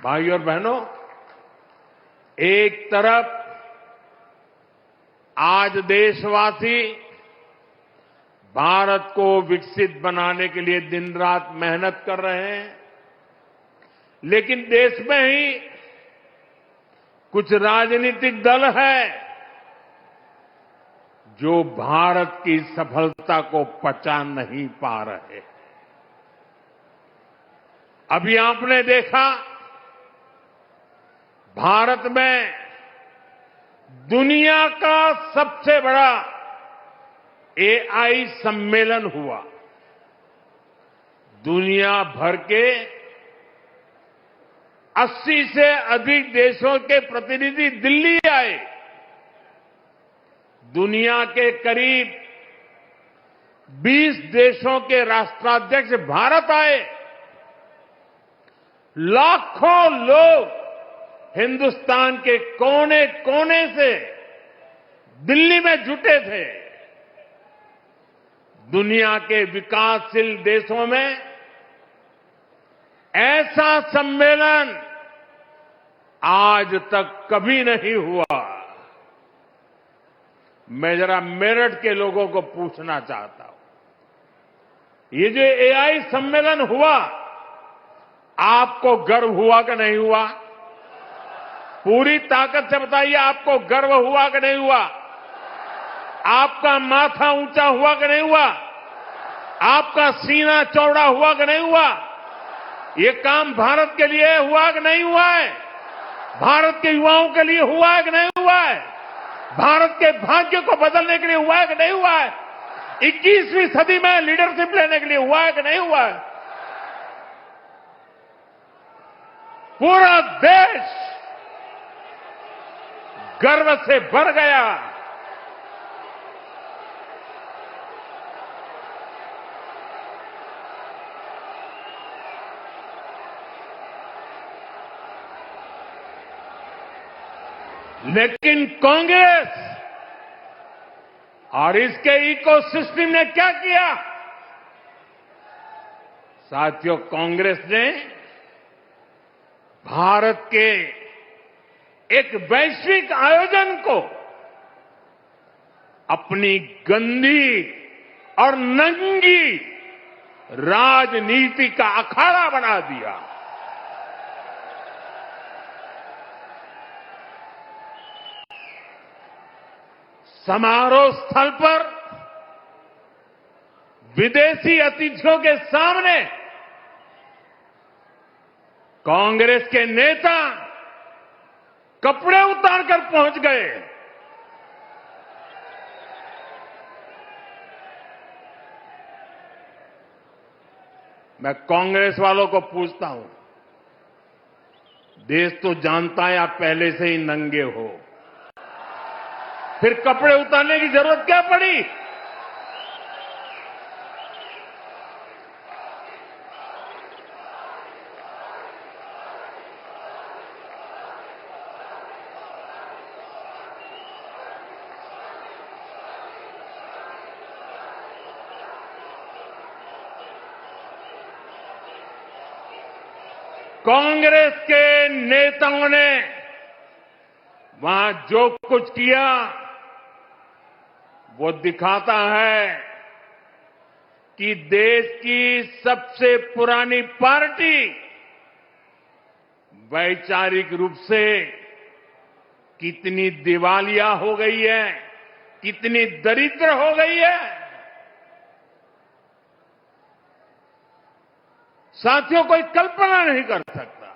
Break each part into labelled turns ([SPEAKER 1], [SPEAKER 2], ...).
[SPEAKER 1] भाइयों और बहनों, एक तरफ आज देशवासी भारत को विकसित बनाने के लिए दिन रात मेहनत कर रहे हैं, लेकिन देश में ही कुछ राजनीतिक दल है जो भारत की सफलता को पचा नहीं पा रहे। अभी आपने देखा, भारत में दुनिया का सबसे बड़ा एआई सम्मेलन हुआ। दुनिया भर के 80 से अधिक देशों के प्रतिनिधि दिल्ली आए। दुनिया के करीब 20 देशों के राष्ट्राध्यक्ष भारत आए। लाखों लोग हिंदुस्तान के कोने कोने से दिल्ली में जुटे थे। दुनिया के विकासशील देशों में ऐसा सम्मेलन आज तक कभी नहीं हुआ। मैं जरा मेरठ के लोगों को पूछना चाहता हूं, ये जो एआई सम्मेलन हुआ, आपको गर्व हुआ कि नहीं हुआ? पूरी ताकत से बताइए, आपको गर्व हुआ कि नहीं हुआ? आपका माथा ऊंचा हुआ कि नहीं हुआ? आपका सीना चौड़ा हुआ कि नहीं हुआ? ये काम भारत के लिए हुआ कि नहीं हुआ है? भारत के युवाओं के लिए हुआ है कि नहीं हुआ है? भारत के भाग्य को बदलने के लिए हुआ है कि नहीं हुआ है? 21वीं सदी में लीडरशिप लेने के लिए हुआ है कि नहीं हुआ है? पूरा देश गर्व से भर गया। लेकिन कांग्रेस और इसके इकोसिस्टम ने क्या किया? साथियों, कांग्रेस ने भारत के एक वैश्विक आयोजन को अपनी गंदी और नंगी राजनीति का अखाड़ा बना दिया। समारोह स्थल पर विदेशी अतिथियों के सामने कांग्रेस के नेता कपड़े उतारकर पहुंच गए। मैं कांग्रेस वालों को पूछता हूं, देश तो जानता है आप पहले से ही नंगे हो, फिर कपड़े उतारने की जरूरत क्या पड़ी? कांग्रेस के नेताओं ने वहां जो कुछ किया वो दिखाता है कि देश की सबसे पुरानी पार्टी वैचारिक रूप से कितनी दिवालिया हो गई है, कितनी दरिद्र हो गई है। साथियों, कोई कल्पना नहीं कर सकता।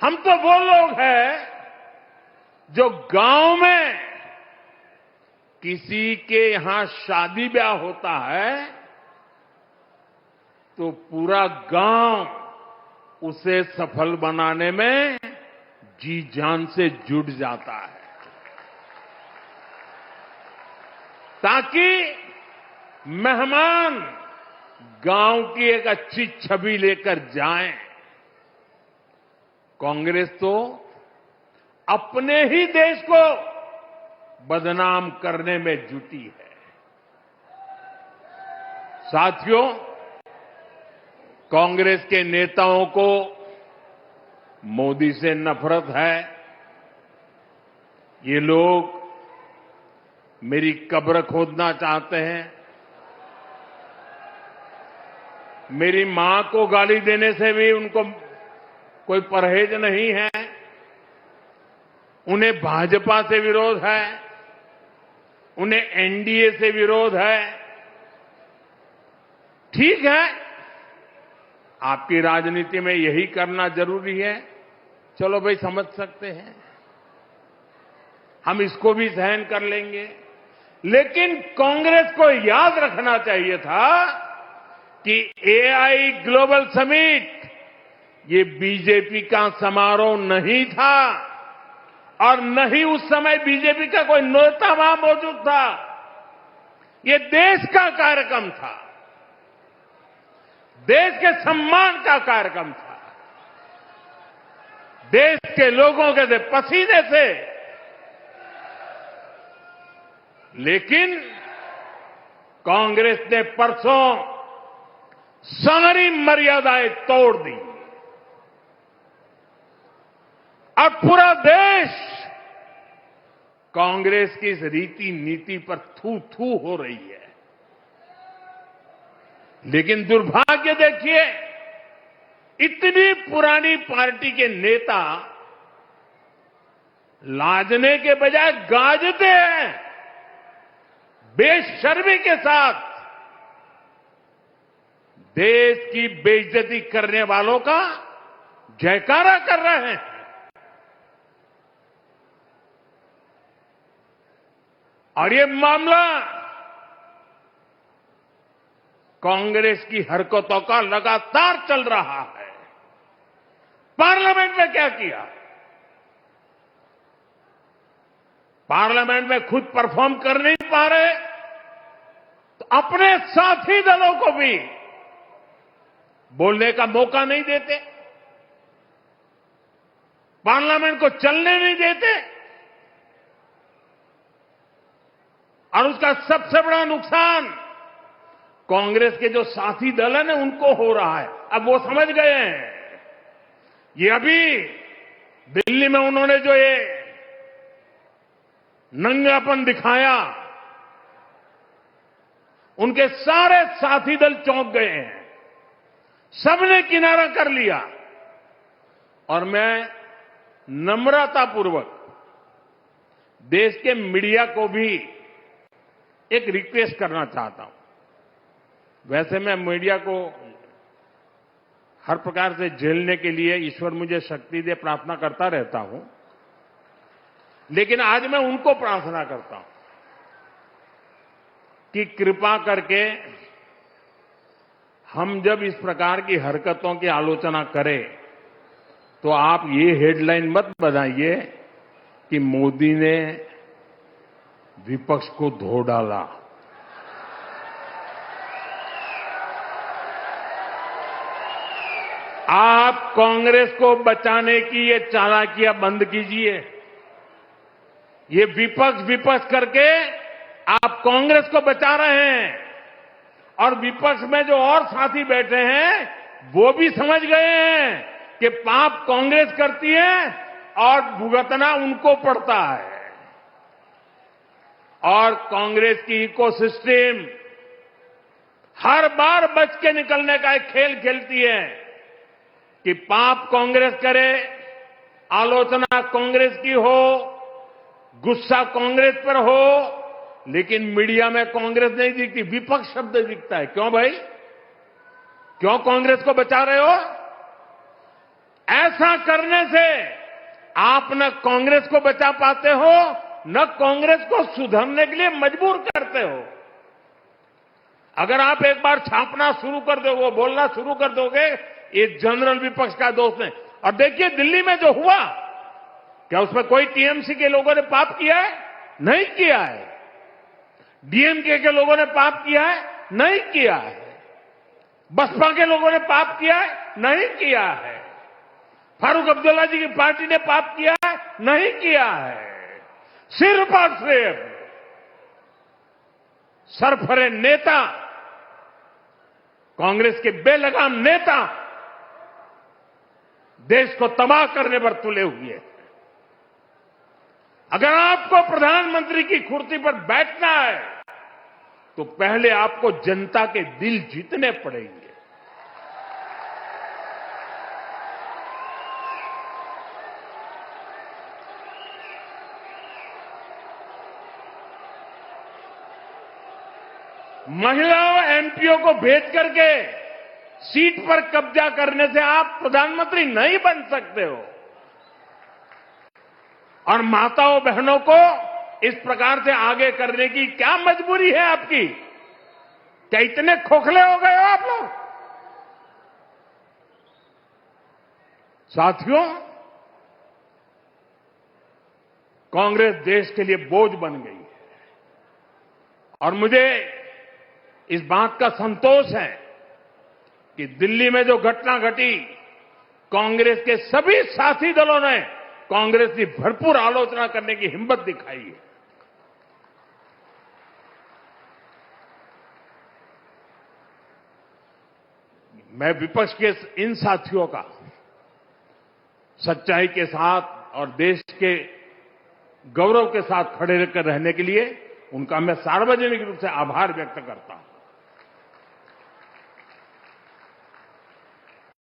[SPEAKER 1] हम तो वो लोग हैं जो गांव में किसी के यहां शादी ब्याह होता है तो पूरा गांव उसे सफल बनाने में जी जान से जुट जाता है, ताकि मेहमान गांव की एक अच्छी छवि लेकर जाएं। कांग्रेस तो अपने ही देश को बदनाम करने में जुटी है। साथियों, कांग्रेस के नेताओं को मोदी से नफरत है। ये लोग मेरी कब्र खोदना चाहते हैं। मेरी मां को गाली देने से भी उनको कोई परहेज नहीं है। उन्हें भाजपा से विरोध है, उन्हें एनडीए से विरोध है। ठीक है, आपकी राजनीति में यही करना जरूरी है, चलो भाई समझ सकते हैं, हम इसको भी सहन कर लेंगे। लेकिन कांग्रेस को याद रखना चाहिए था कि एआई ग्लोबल समिट ये बीजेपी का समारोह नहीं था और न ही उस समय बीजेपी का कोई नेता वहां मौजूद था। ये देश का कार्यक्रम था, देश के सम्मान का कार्यक्रम था, देश के लोगों के पसीने से। लेकिन कांग्रेस ने परसों सारी मर्यादाएं तोड़ दी और पूरा देश कांग्रेस की इस रीति नीति पर थू थू हो रही है। लेकिन दुर्भाग्य देखिए, इतनी पुरानी पार्टी के नेता लाजने के बजाय गाजते हैं, बेशर्मी के साथ देश की बेइज्जती करने वालों का जयकारा कर रहे हैं। और ये मामला कांग्रेस की हरकतों का लगातार चल रहा है। पार्लियामेंट में क्या किया? पार्लियामेंट में खुद परफॉर्म कर नहीं पा रहे तो अपने साथी दलों को भी बोलने का मौका नहीं देते, पार्लियामेंट को चलने नहीं देते। और उसका सबसे बड़ा नुकसान कांग्रेस के जो साथी दल है ना, उनको हो रहा है। अब वो समझ गए हैं। ये अभी दिल्ली में उन्होंने जो ये नंगापन दिखाया, उनके सारे साथी दल चौंक गए हैं, सबने किनारा कर लिया। और मैं नम्रतापूर्वक देश के मीडिया को भी एक रिक्वेस्ट करना चाहता हूं। वैसे मैं मीडिया को हर प्रकार से झेलने के लिए ईश्वर मुझे शक्ति दे प्रार्थना करता रहता हूं, लेकिन आज मैं उनको प्रार्थना करता हूं कि कृपा करके हम जब इस प्रकार की हरकतों की आलोचना करें तो आप ये हेडलाइन मत बनाइए कि मोदी ने विपक्ष को धो डाला। आप कांग्रेस को बचाने की ये चालाकियां बंद कीजिए। ये विपक्ष विपक्ष करके आप कांग्रेस को बचा रहे हैं और विपक्ष में जो और साथी बैठे हैं वो भी समझ गए हैं कि पाप कांग्रेस करती है और भुगतना उनको पड़ता है। और कांग्रेस की इकोसिस्टम हर बार बच के निकलने का एक खेल खेलती है कि पाप कांग्रेस करे, आलोचना कांग्रेस की हो, गुस्सा कांग्रेस पर हो, लेकिन मीडिया में कांग्रेस नहीं दिखती, विपक्ष शब्द दिखता है। क्यों भाई? क्यों कांग्रेस को बचा रहे हो? ऐसा करने से आप न कांग्रेस को बचा पाते हो, न कांग्रेस को सुधरने के लिए मजबूर करते हो। अगर आप एक बार छापना शुरू कर दोगे, बोलना शुरू कर दोगे, ये जनरल विपक्ष का दोष है। और देखिए दिल्ली में जो हुआ, क्या उसमें कोई टीएमसी के लोगों ने पाप किया है? नहीं किया है। डीएमके के लोगों ने पाप किया है? नहीं किया है। बसपा के लोगों ने पाप किया है? नहीं किया है। फारूक अब्दुल्ला जी की पार्टी ने पाप किया है? नहीं किया है। सिर्फ और सिर्फ सरफरे नेता कांग्रेस के बेलगाम नेता देश को तबाह करने पर तुले हुए हैं। अगर आपको प्रधानमंत्री की कुर्सी पर बैठना है तो पहले आपको जनता के दिल जीतने पड़ेंगे। महिलाओं एमपीओ को भेज करके सीट पर कब्जा करने से आप प्रधानमंत्री नहीं बन सकते हो। और माताओं बहनों को इस प्रकार से आगे करने की क्या मजबूरी है आपकी? क्या इतने खोखले हो गए हो आप लोग? साथियों, कांग्रेस देश के लिए बोझ बन गई है और मुझे इस बात का संतोष है कि दिल्ली में जो घटना घटी, कांग्रेस के सभी साथी दलों ने कांग्रेस की भरपूर आलोचना करने की हिम्मत दिखाई है। मैं विपक्ष के इन साथियों का सच्चाई के साथ और देश के गौरव के साथ खड़े रहकर रहने के लिए उनका मैं सार्वजनिक रूप से आभार व्यक्त करता हूं।